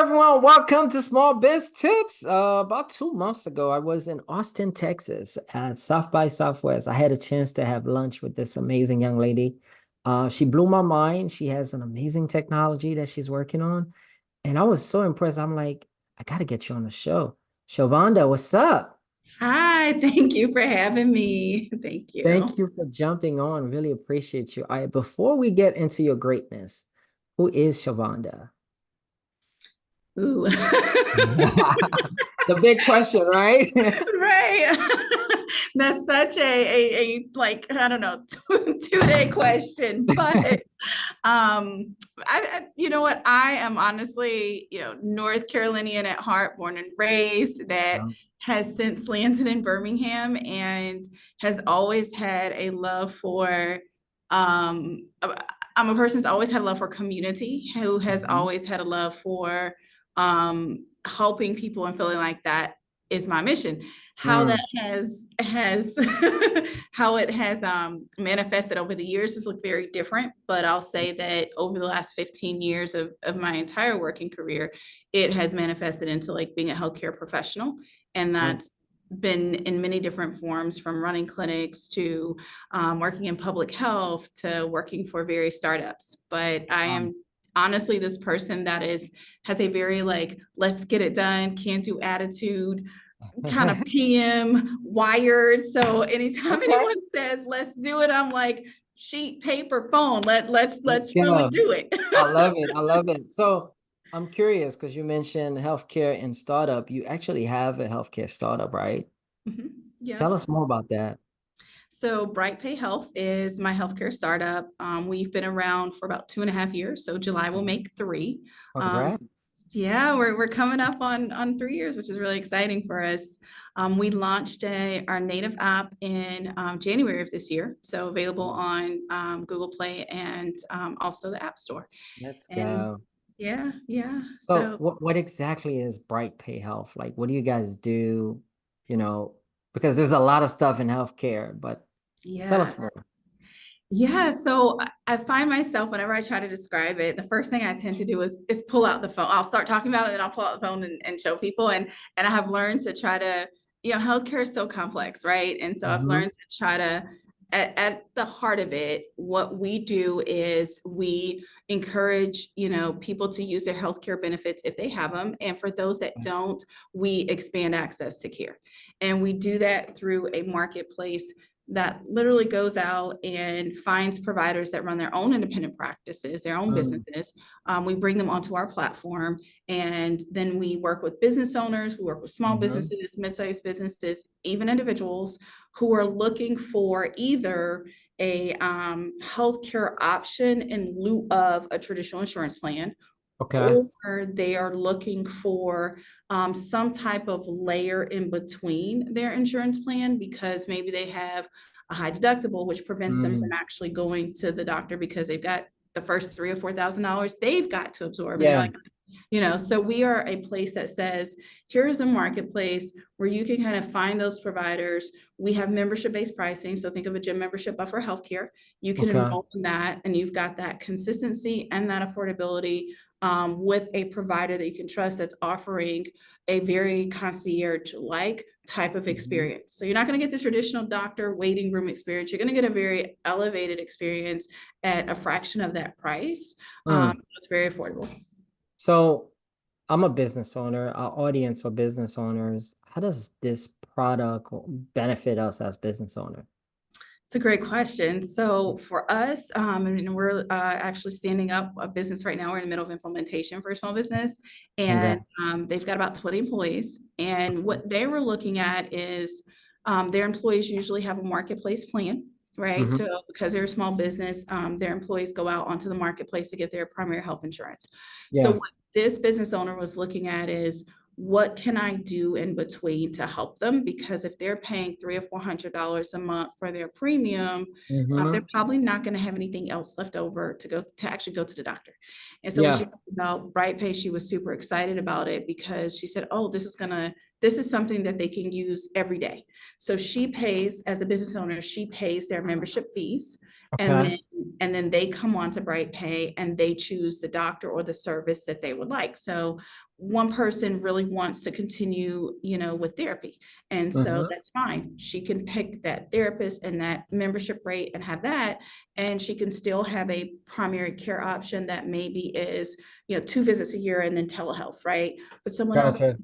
everyone. Welcome to Small Biz Tips. About 2 months ago, I was in Austin, Texas at South by Southwest. I had a chance to have lunch with this amazing young lady. She blew my mind. She has an amazing technology that she's working on. And I was so impressed. I'm like, I got to get you on the show. Shielvonda, what's up? Hi, thank you for having me. Thank you. Thank you for jumping on. Really appreciate you. Before we get into your greatness, who is Shielvonda? Ooh. The big question, right? Right. That's such a like, I don't know, 2 day question. But you know what? I am honestly, North Carolinian at heart, born and raised, that Um, has since landed in Birmingham and has always had a love for I'm a person who's always had a love for community, who has mhm. always had a love for helping people and feeling like that is my mission. How that Mm. has how it has manifested over the years has looked very different, but I'll say that over the last 15 years of my entire working career, it has manifested into like being a healthcare professional, and Mm. that's been in many different forms, from running clinics to working in public health to working for various startups. But I Um, am honestly this person that has a very like, let's get it done, can do attitude, kind of PM wired. So anytime okay, anyone says let's do it, I'm like, sheet, paper, phone, let's let's really go. do it. I love it. I love it. So I'm curious because you mentioned healthcare and startup. You actually have a healthcare startup, right? Mhm. Yeah. Tell us more about that. So BrightPay Health is my healthcare startup. We've been around for about 2.5 years. So July will make three. Um, Congrats. yeah, we're coming up on 3 years, which is really exciting for us. We launched our native app in January of this year, so available on Google Play and also the App Store. Let's And go. yeah, yeah. So So what exactly is BrightPay Health? Like, what do you guys do? You know, because there's a lot of stuff in healthcare, but tell yeah. us more. Yeah, so I find myself whenever I try to describe it, the first thing I tend to do is pull out the phone. I'll start talking about it, and then I'll pull out the phone and show people. And I have learned to try to, healthcare is so complex, right? And so I've Hmm. learned to try to, at the heart of it, what we do is we encourage, people to use their healthcare benefits if they have them. And for those that don't, we expand access to care. And we do that through a marketplace that literally goes out and finds providers that run their own independent practices, their own Mm. businesses. We bring them onto our platform, and then we work with business owners, we work with small Hmm. businesses, mid-sized businesses, even individuals who are looking for either a healthcare option in lieu of a traditional insurance plan, Okay. or they are looking for some type of layer in between their insurance plan because maybe they have a high deductible, which prevents them from Mm. actually going to the doctor because they've got the first $3,000 or $4,000 they've got to absorb. And they're Yeah. like, so we are a place that says, here's a marketplace where you can kind of find those providers. We have membership-based pricing. So think of a gym membership, but for healthcare, you can Okay. enroll in that and you've got that consistency and that affordability with a provider that you can trust that's offering a very concierge-like type of Mhm. experience. So you're not going to get the traditional doctor waiting room experience. You're going to get a very elevated experience at a fraction of that price. Mm. So it's very affordable. So I'm a business owner, our audience are business owners. How does this product benefit us as business owner? It's a great question. So for us, and we're actually standing up a business right now. We're in the middle of implementation for a small business, and Congrats. they've got about 20 employees. And what they were looking at is their employees usually have a marketplace plan, right? Hmm. So because they're a small business, their employees go out onto the marketplace to get their primary health insurance. So Yeah. what this business owner was looking at is, what can I do in between to help them? Because if they're paying $300 or $400 a month for their premium, they're Hmm. probably not going to have anything else left over to go to actually go to the doctor. And so when she Yeah. heard about BrightPay, she was super excited about it because she said, "Oh, this is something that they can use every day." So she pays, as a business owner, she pays their membership fees, and Okay. then they come on to BrightPay and they choose the doctor or the service that they would like. So one person really wants to continue, with therapy. And so Hmm. that's fine. She can pick that therapist and that membership rate and have that. And she can still have a primary care option that maybe is, 2 visits a year and then telehealth, right? But Gotcha.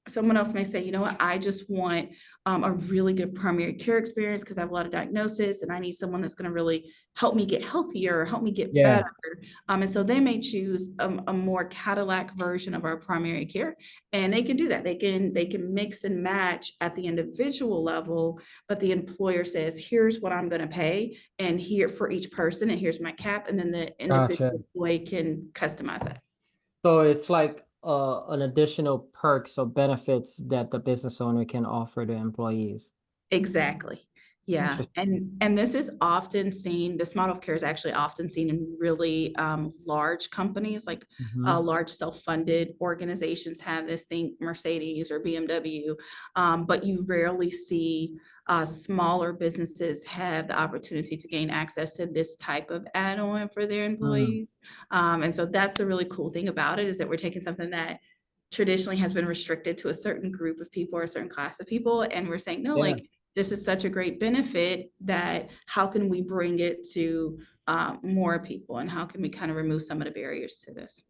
someone else may say, you know what, I just want a really good primary care experience because I have a lot of diagnosis and I need someone that's going to really help me get healthier, help me get Yeah. better. And so they may choose a more Cadillac version of our primary care, and they can do that. They can mix and match at the individual level, but the employer says, here's what I'm going to pay, and here for each person, and here's my cap, and then the Gotcha. individual employee can customize that. So it's like an additional perks or benefits that the business owner can offer to employees. Exactly. Yeah. Interesting. And this is often seen, this model of care is actually often seen in really large companies, like Hmm. large self-funded organizations have this, think Mercedes or BMW, but you rarely see smaller businesses have the opportunity to gain access to this type of add-on for their Mm. employees. And so that's the really cool thing about it, is that we're taking something that traditionally has been restricted to a certain group of people or a certain class of people. And we're saying, no, Yeah. like, this is such a great benefit that how can we bring it to more people, and how can we kind of remove some of the barriers to this?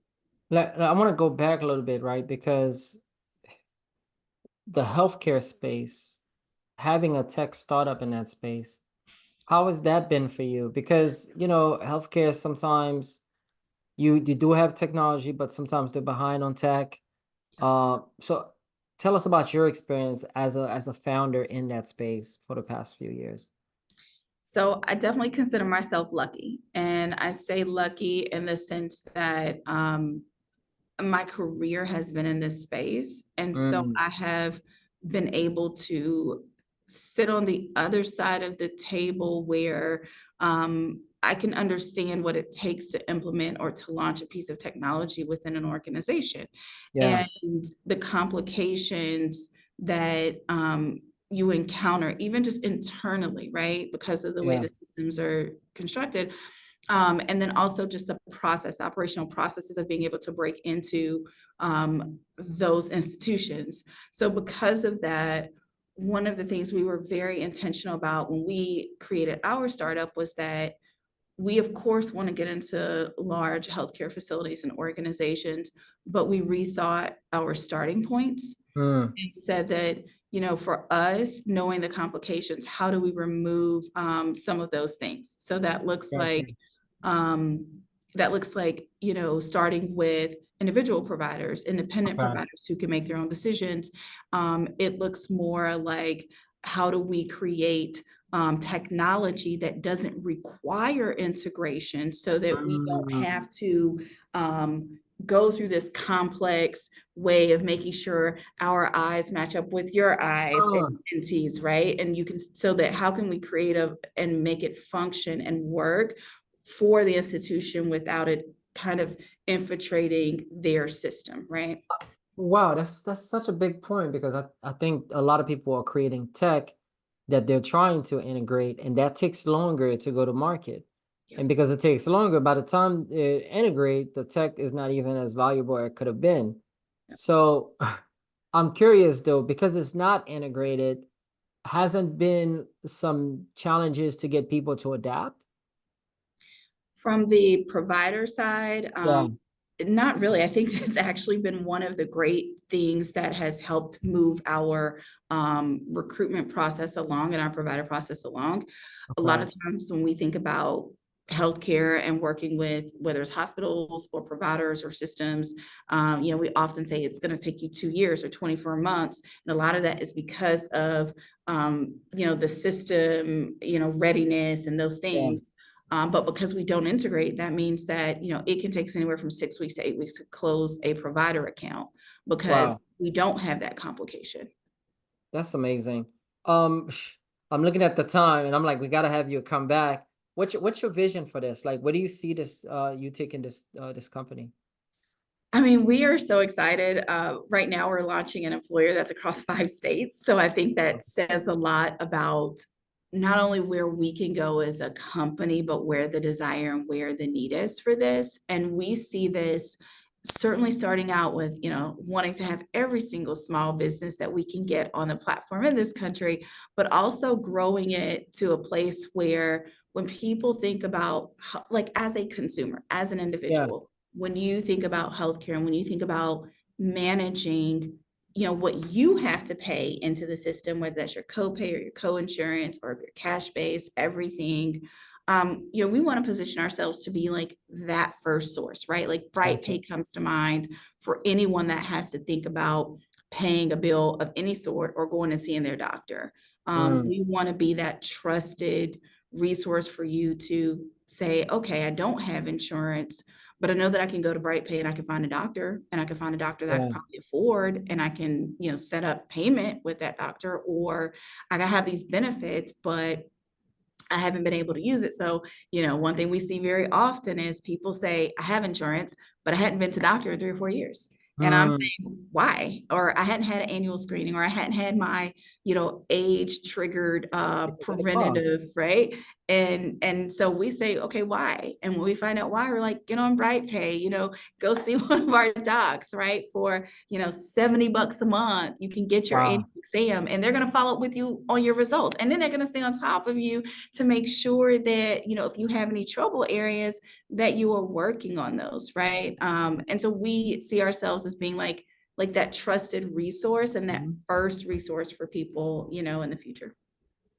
I want to go back a little bit, right? Because the healthcare space, having a tech startup in that space, how has that been for you? Because, healthcare sometimes you do have technology, but sometimes they're behind on tech. So tell us about your experience as a founder in that space for the past few years. So I definitely consider myself lucky. And I say lucky in the sense that my career has been in this space. And so Mm, I have been able to sit on the other side of the table where I can understand what it takes to implement or to launch a piece of technology within an organization, yeah, and the complications that you encounter, even just internally, right? Because of the way yeah. the systems are constructed. And then also just the operational processes of being able to break into those institutions. So because of that, one of the things we were very intentional about when we created our startup was that we of course want to get into large healthcare facilities and organizations, but we rethought our starting points Mm, and said that, for us, knowing the complications, how do we remove some of those things? So gotcha. um, that looks like, starting with individual providers, independent Okay. providers who can make their own decisions. It looks more like, how do we create technology that doesn't require integration so that we don't Mm, have to go through this complex way of making sure our eyes match up with your eyes oh, and T's, right? And you can, so that how can we create and make it function and work for the institution without it kind of infiltrating their system, right? wow, that's such a big point because I think a lot of people are creating tech that they're trying to integrate, and that takes longer to go to market. Yep. And because it takes longer, by the time it integrate, the tech is not even as valuable as it could have been. Yep. So I'm curious though, because it's not integrated, hasn't been some challenges to get people to adapt? From the provider side, Yeah. not really. I think that's actually been one of the great things that has helped move our recruitment process along and our provider process along. A lot Okay. of times when we think about healthcare and working with whether it's hospitals or providers or systems, we often say it's going to take you 2 years or 24 months. And a lot of that is because of, the system, readiness and those Yeah. things. But because we don't integrate, that means that, it can take us anywhere from 6 weeks to 8 weeks to close a provider account because Wow. we don't have that complication. That's amazing. Um, I'm looking at the time and I'm like, we gotta have you come back. What's your vision for this? Like, where do you see this you taking this company? I mean, we are so excited. Right now, we're launching an employer that's across 5 states. So I think that says a lot about not only where we can go as a company, but where the desire and where the need is for this. And we see this certainly starting out with, wanting to have every single small business that we can get on the platform in this country, but also growing it to a place where when people think about, like as a consumer, as an Yeah, individual, when you think about healthcare and when you think about managing, what you have to pay into the system, whether that's your copay or your co-insurance or if you're cash based, everything, we want to position ourselves to be like that first source, right? Like gotcha. BrightPay comes to mind for anyone that has to think about paying a bill of any sort or going and seeing their doctor. Mm, We want to be that trusted resource for you to say, okay, I don't have insurance, but I know that I can go to BrightPay and I can find a doctor and I can find a doctor that I can yeah. probably afford and I can, set up payment with that doctor, or I have these benefits, but I haven't been able to use it. So, one thing we see very often is people say, I have insurance, but I hadn't been to the doctor in 3 or 4 years. And I'm Mm, saying, why? Or I hadn't had an annual screening, or I hadn't had my, age triggered yeah, what it costs. preventative, right? And so we say, okay, why? And when we find out why, we're like, get on BrightPay, go see one of our docs, right? For, $70 a month, you can get your annual Wow. exam and they're going to follow up with you on your results. And then they're going to stay on top of you to make sure that, if you have any trouble areas, that you are working on those, right? And so we see ourselves as being like that trusted resource and that Mhm. first resource for people, in the future.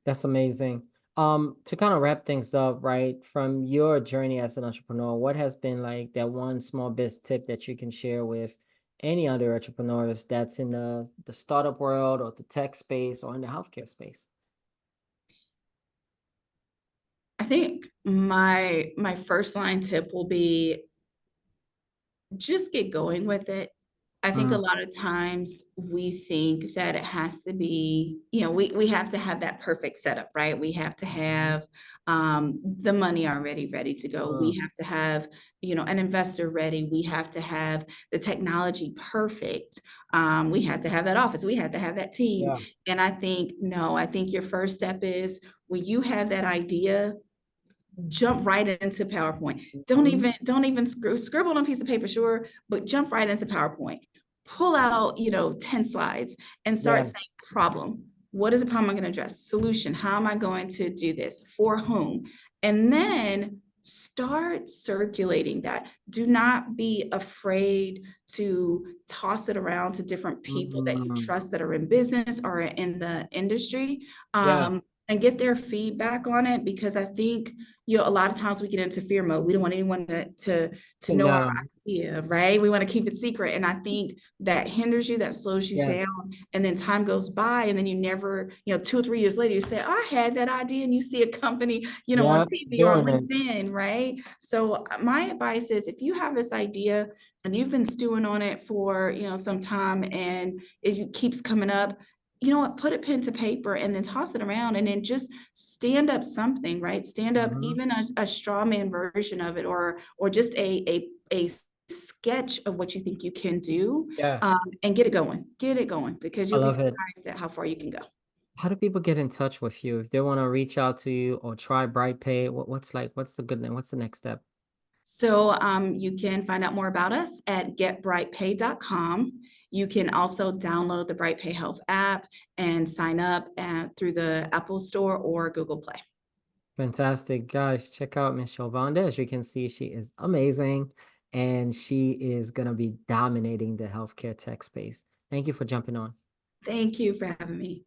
That's amazing. To kind of wrap things up, right, from your journey as an entrepreneur, what has been like that one small biz tip that you can share with any other entrepreneurs that's in the startup world or the tech space or in the healthcare space? I think my first line tip will be just get going with it. I think a Mm, lot of times we think that it has to be, we have to have that perfect setup, right? We have to have the money already ready to go. We mm, have to have, an investor ready. We have to have the technology perfect. We have to have that office. We have to have that team. yeah. And I think, no, I think your first step is when you have that idea, jump right into PowerPoint. Don't Mhm. even don't even scribble on a piece of paper, sure, but jump right into PowerPoint. Pull out, 10 slides and start Yeah. saying problem. What is the problem I'm going to address? Solution. How am I going to do this? For whom? And then start circulating that. Do not be afraid to toss it around to different people that you Mm, trust that are in business or in the industry, yeah. and get their feedback on it, because I think a lot of times we get into fear mode. We don't want anyone to know our No. idea, right? We want to keep it secret. And I think that hinders you, that slows you Yes. down. And then time goes by, and then you never, 2 or 3 years later, you say, I had that idea, and you see a company, on Yeah. TV or on Doing it. LinkedIn, right? So my advice is if you have this idea and you've been stewing on it for, some time and it keeps coming up, you know what, put a pen to paper and then toss it around and then just stand up something, right? Stand up Mhm. even a straw man version of it, or just a sketch of what you think you can do, Yeah. and get it going, because I you'll be love it. surprised at how far you can go. How do people get in touch with you if they want to reach out to you or try BrightPay? What's the good name? What's the next step? So you can find out more about us at getbrightpay.com. You can also download the BrightPay Health app and sign up through the Apple Store or Google Play. Fantastic. Guys, check out Miss Shielvonda. As you can see, she is amazing and she is going to be dominating the healthcare tech space. Thank you for jumping on. Thank you for having me.